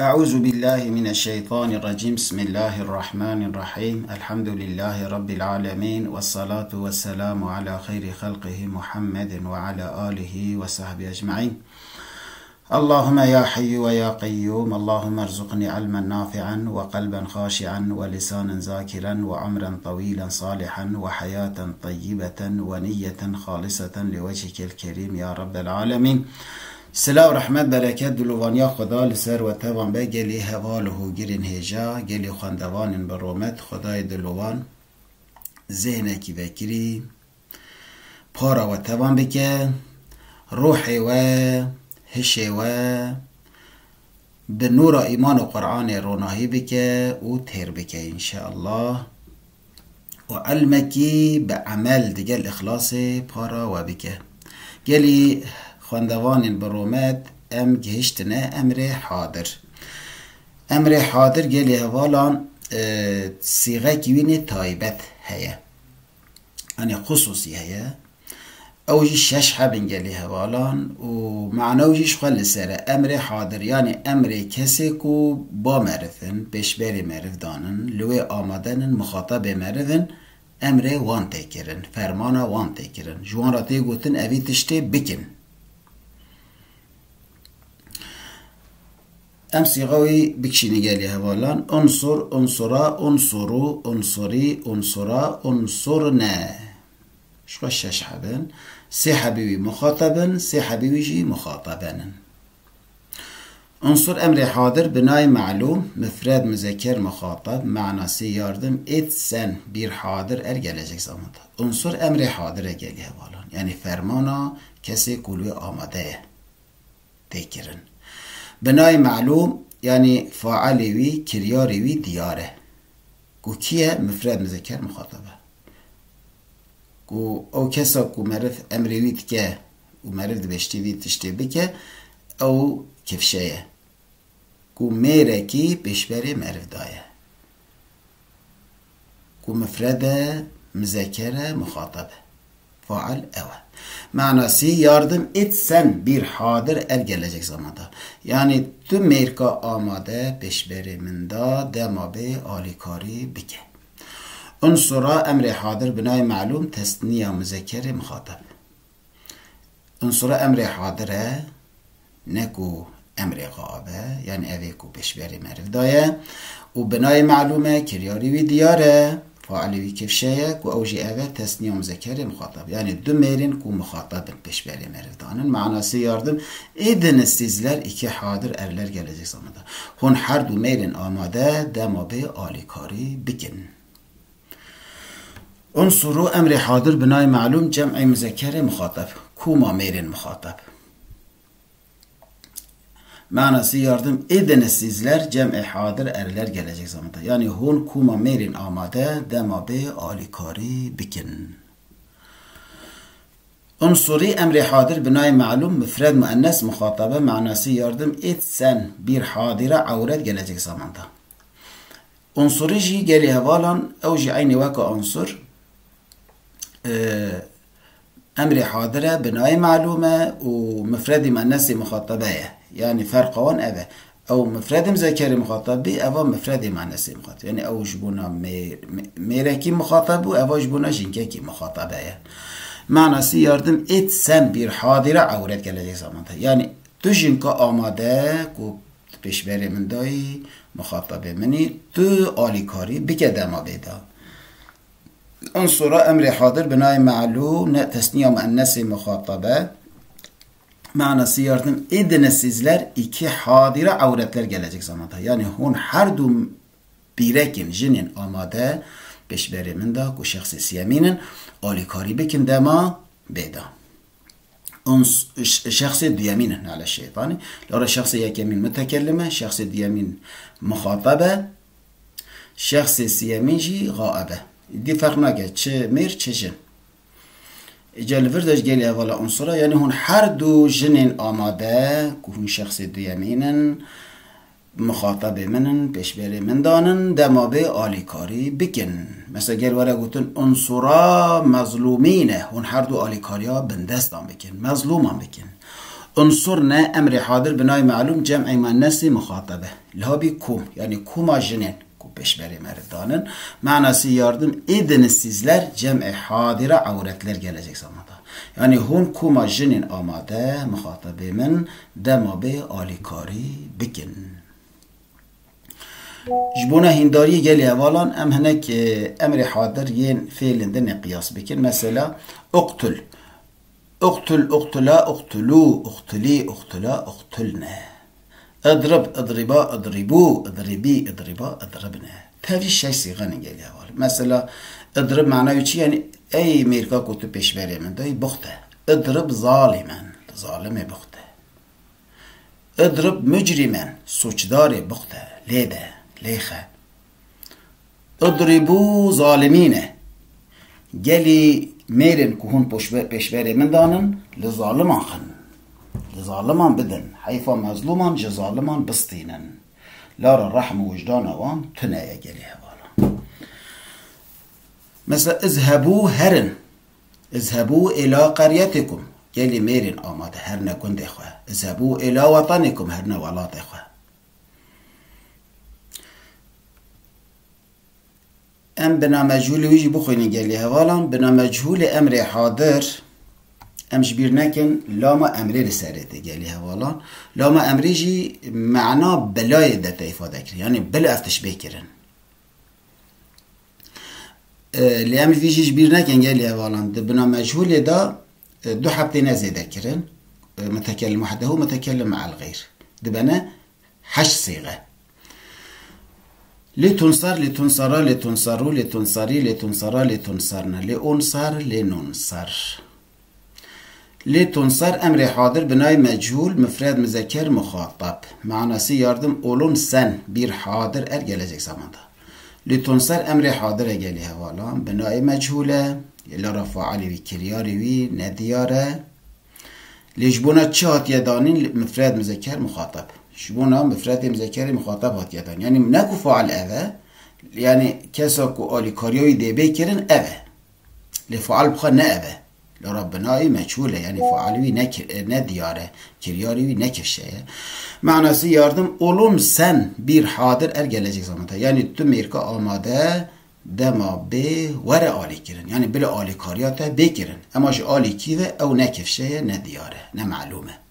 أعوذ بالله من الشيطان الرجيم. بسم الله الرحمن الرحيم. الحمد لله رب العالمين، والصلاة والسلام على خير خلقه محمد وعلى آله وصحبه أجمعين. اللهم يا حي ويا قيوم، اللهم ارزقني علما نافعا وقلبا خاشعا ولسانا ذاكرا وعمرا طويلا صالحا وحياة طيبة ونية خالصة لوجهك الكريم يا رب العالمين. سلا و رحمت برکت دلوانیا خدا لسر و تبان به گلی حوال و گیرین هجا گلی خواندوان برومت خدای دلوان ذهن کی بکری پارا و تبان بکه روح و هش و به نور ایمان و قرآن روناهی بکه و تیر بکه انشاءالله و علمکی به عمل دیگه اخلاص پارا و بکه گلی خواندوان برومت ام گهشتنه امر حاضر گلی هوالان صيغه كوينه تایبت هيا يعني خصوصي هيا اوجي شش حبن گلی هوالان و معنوجيش خل سر امر حاضر يعني امر کسی کو با معرفن بشبری معرف دانن لوی آمدن مخاطب معرفن امر وان تکرن فرمانا وان تکرن جوان را تی گوتن اوی تشتی بکن ام صيغوي بكشيني قالي هوالان انصر انصرا انصرو انصري انصرا انصرنا شو الشاش حبن سي حبيبي مخاطبا سي حبيبي جي مخاطبا انصر امر حاضر بناي معلوم مفرد مذكر مخاطب معنى سي ياردم ات سن بير حاضر ارجلجك زمانتا انصر امر حاضر قالي هوالان يعني فرمانا كسي كلوي آماده تكرن بنای معلوم یعنی فاعلی وی کریاری وی دیاره گو کیه مفرد مذکر مخاطبه گو او کسا کو معرف امری وید که و معرف دبشتی وید تشتی بکه او کفشه گو میره کی بشبری معرف دایه گو مفرد مذکر مخاطبه فاعل اوه معناسی یاردم ات سن بیر حاضر gelecek zamanda yani tüm merka amade peşberi minda demabe alikari bike unsura emri hadir binay malum tesniya müzekkeri muhatap unsura emri hadire neku emri gaabe yani eveku peşberi merif daye و binay malume kiryari ve diyare فاعلی وی کفشیه کو اوجی اوه تسنیه مذکر مخاطب یعنی دو میرین کو مخاطبن peşberi merifdanın manası yardım edin sizler iki hadir erler gelecek zamanda hun her du merin amade demabe alikari bikin unsuru emri hadir binay malum cem'i müzekkeri muhatap kuma merin muhatap manası yardım edin sizler cem'i hadir erler gelecek zamanda yani hun kuma merin amade demabe alikari bikin unsuri emri hadir binay malum müfred müennes muhatabe manası yardım et sen bir hadire avret gelecek zamanda unsuri ji geli hevalan evji aynı vaka unsur emri hadire binay malume و müfredi müennesi muhatabeye يعني فرق وان أبا أو مفرد مذكر مخاطب بي أو مفرد مؤنث مخاطب يعني أو جبونا ميركي مخاطب أو جبونا جنكي مخاطبة معنى سياردم ات سن بير حاضرة عورت gelecek zamanda يعني تو جنكا آماده كو بشبري من داي مخاطبة مني تو آليكاري بكدما بيدا انصر أمر حاضر بناي معلوم تسنية مؤنث مخاطبة manası yardım ediniz sizler iki hadire avretler gelecek zamanda. Yani hun her du birekin jinin amade beşberiminde ku şahsi siyeminin alikari bikin dema beda. şahsi diyeminin ala şeytani. Lara şahsi yekemin mütekellime, şahsi diyemin muhatabe, şahsi siyemin ji gaabe. Di farkına geç. Çe mir çe jin. جالفردش جالي هذا عنصرة يعني هون حردو جنين آماده كون شخص ديامينن مخاطب منن بشبري من دانن دمابه آليكاري بكن مثلا قال ورا قلتن عنصرة مظلومينه هون حردو آليكاريا بندستان بكن مظلومان بكن انصرنا امر حاضر بنای معلوم جمع مؤنث مخاطبه لهابی کوم yani kuma jinin ku peşberi merdanın manası yardım edin sizler cem'i hadire avretler gelecek zamanda. Yani hun kuma jinin amade muhatabimin demabe alikari bikin. Jbuna hindari geli evalan em henek emri hadir yen fiilinde ne kıyas bikin. Mesela uktul. اقتل اقتلا اقتلوا اقتلي اقتلا اقتلنا اضرب اضربا اضربوا اضربي اضربا اضربنا تفي şey صيغه geliyor var. Mesela اضرب معناه چی yani ey Amerika kutu peşberi من دای بخته اضرب ظالما ظالم بخته اضرب مجرما suçdar بخته لیده لیخه اضربوا ظالمين geli merin kuhun peşveri min danın li zaliman xın li zaliman bidin hayfa mazluman ji zaliman bistînin lara rahm vicdan avan tüneye geliyor vala. Mesela izhebu herin izhebu ila qaryatikum geli merin amade her ne kunde xwe izhebu ila vatanikum her ne valate xwe. ام بنا مجهول ويجي بخويني قالي هوالا بنا مجهول امر حاضر امش بيرنكن لاما امري رسالته قالي هوالا لاما امري جي معناه بلاي داتا افاده كري يعني بلا افتش بكرن اللي امر فيجي بيرنكن قالي هوالا بنا مجهول دا دو حبتين زيادة كرن متكلم وحده متكلم مع الغير دبنا حش صيغه لتنصر لتنصر لتنصروا لتنصري لتنصرا لتنصرنا لأنصر لننصر لتنصر امر حاضر بنای مجهول مفرد مذکر مخاطب معناسی yardım olun sen bir hadir er gelecek zamanda. لتنصر امر حاضر geliyor havalan بنای مجهوله lara faali ve kiryari ve nediyare لجبونا çat yedanin mufrad müzekker muhatap. شبونا مفرد مذكر مخاطب هات يدان يعني نكو فعل أذى يعني كسا كو آلي كاريوي دي بيكرن أذى لفعل بخا نأذى لربنا مجهولة يعني فعلوي ندياره كرياري نكف شيء معنى سي yardım olun sen bir hadir er gelecek zamanda yani tüm Amerika amade dema be vere ali kirin yani bile ali kariyata bekirin ama şu ali kive ev nekef şeye ne diyare ne malume.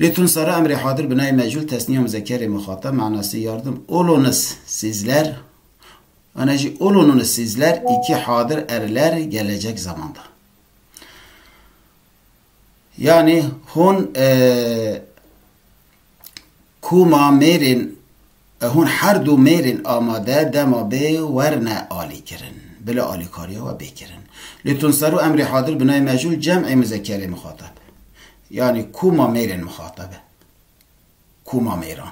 لتنصر امر حاضر بنای مجهول تسنیه مذکر مخاطب معناسی yardım olunuz sizler anacı olunuz sizler iki hadir erler gelecek zamanda. Yani hun kuma merin hun her du merin amade dema be verne ali kirin bile ali kariya ve bekirin. لتنصر امر حاضر بنای مجهول جمع مذکر مخاطب yani kuma merin muhatabe. Kuma meran.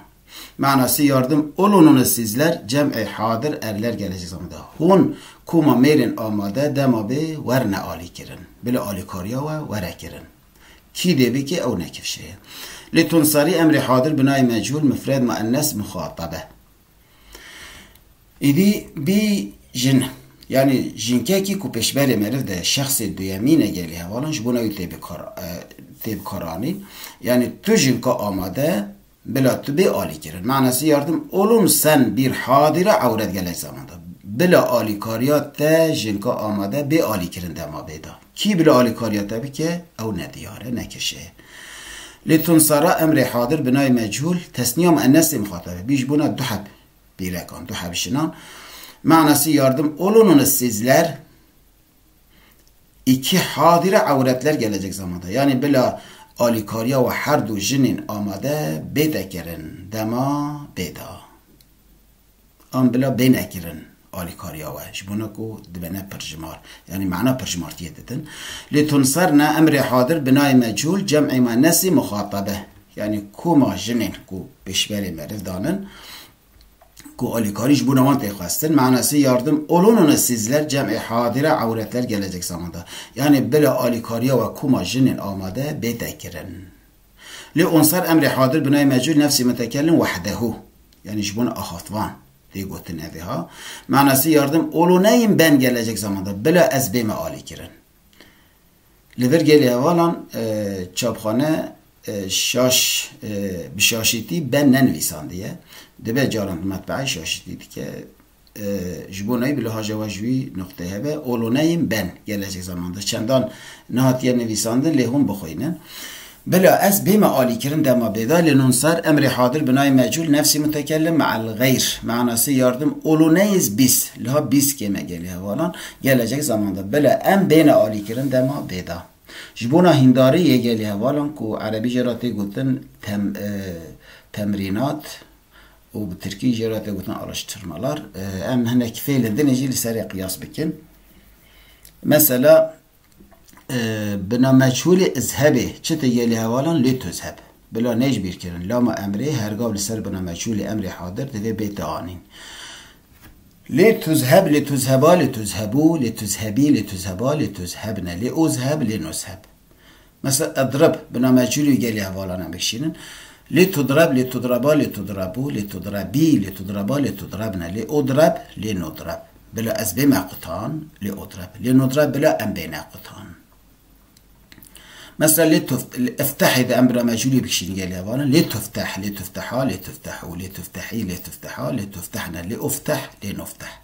Manası yardım olunuz sizler cem'i hadir erler gelecek zamanda. Hun kuma merin amade demabe verne ali kirin. Bile ali kariya ve vere kirin. Ki debi ki ev nekif şeye. Litunsari emri hadir binay mechul müfred muannes muhatabe. İdi bir jin yani jinkeki ku peşberi merif de şahsi duyamine geliyor. Valanş buna tebkarani yani tu jinka amade bila tu be ali kirin. Manası yardım olun sen bir hadire avret gelecek zamanda. Bila ali kariyat te jinka amade be ali kirin dema beda. Ki bila ali kariyat tabi ki ev ne diyare ne kişi. Litunsara emri hadir binay mechul tesniyam ennesi muhatabe. Biz buna duhab birekan duhab şinan. Manası yardım olunuz sizler iki hadire avretler gelecek zamanda. Yani bila alikariya ve her du jinin amade beda kirin dema beda. Am bila bena kirin alikariya ve şbuna ku dibene perjimar. Yani mana perjimartiye dedin. Litunsarna emri hadir binay mechul cem'i manesi muhatabe. Yani kuma jinin ku peşberi merivdanın ku alikariş bu naman tekastin manası yardım olunuz sizler cem'i hadire avretler gelecek zamanda. Yani bila alikariya ve kuma jinin amade beda kirin. Li unsar emri hadir binay mechul nefsi metekellim vahdehu. Yani şbuna ahatvan. diye gotin eviha. Manası yardım olunayım ben gelecek zamanda. Bila ezbeme ali kirin. Liver geliyor valan çapxane شاش بشاشیتی بن ننویساندیه دبه جاران مطبعه شاشیتی که جبونایی بلحاظ وجوی نقطه هبه اولونایم بن گلچه زمان ده چندان نهاتیه نویساندن لیهون بخوینن بلا از بما آلی کرن دما بیدا لننصر امر حاضر بنای مجهول نفسی متکلم مع الغیر معناسی یاردم اولونایز بیس لها بیس که مگلی هوالان گلچه زمان ده بلا ام بین آلی کرن دما بیدا جبونا هنداره یه گلی هوالان که عربی جراتی گوتن تمرینات و بترکی جراتی گوتن araştırmalar ام هنک فعل دنجی لسری قیاس بکن مثلا بنا مجهول اذهبه چه تگلی هوالان لی تذهب بلا نیج بیر کرن لاما امره هرگاه لسر بنا مجهول امر حاضر دوی بیت آنین لی تذهب لی تذهبا لی تذهبو لی تذهبی لی تذهبا لی تذهبنا لی اذهب لی نذهب مثلا اضرب بنا مجهولی گلی هوالان هم بکشینن لی تضرب لی تضربا لی تضربو لی تضربی لی تضربا لی تضربنا لی اضرب لی نضرب بلا از بما قطان لی اضرب لی نضرب بلا ام بین قطان مثلا افتح اذا امر مجهولي بكشين قال اولا لتفتح لتفتحا لتفتحوا لتفتحي لتفتحا لتفتحنا لافتح لنفتح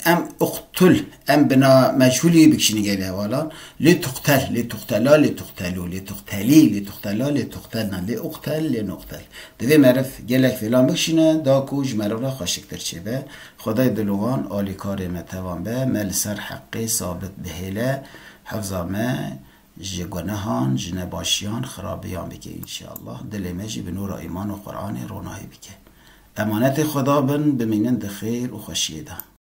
ام اقتل ام بنا مجهولي بكشين قال اولا لتقتل لتقتلا لتقتلوا لتقتلي لتقتلا لتقتلنا لاقتل لنقتل دوی معرف گلک فلان بکشینه دا کوج معرف را خاشکتر چه به خدای دلوان آلی کار متوان به مل سر حقی ثابت بهله حفظا ما جگنهان جنباشیان خرابیان بکه انشاءالله دل مجی به نور ایمان و قرآن رونایی بکه امانت خدا بن بمینند خیر و خوشیده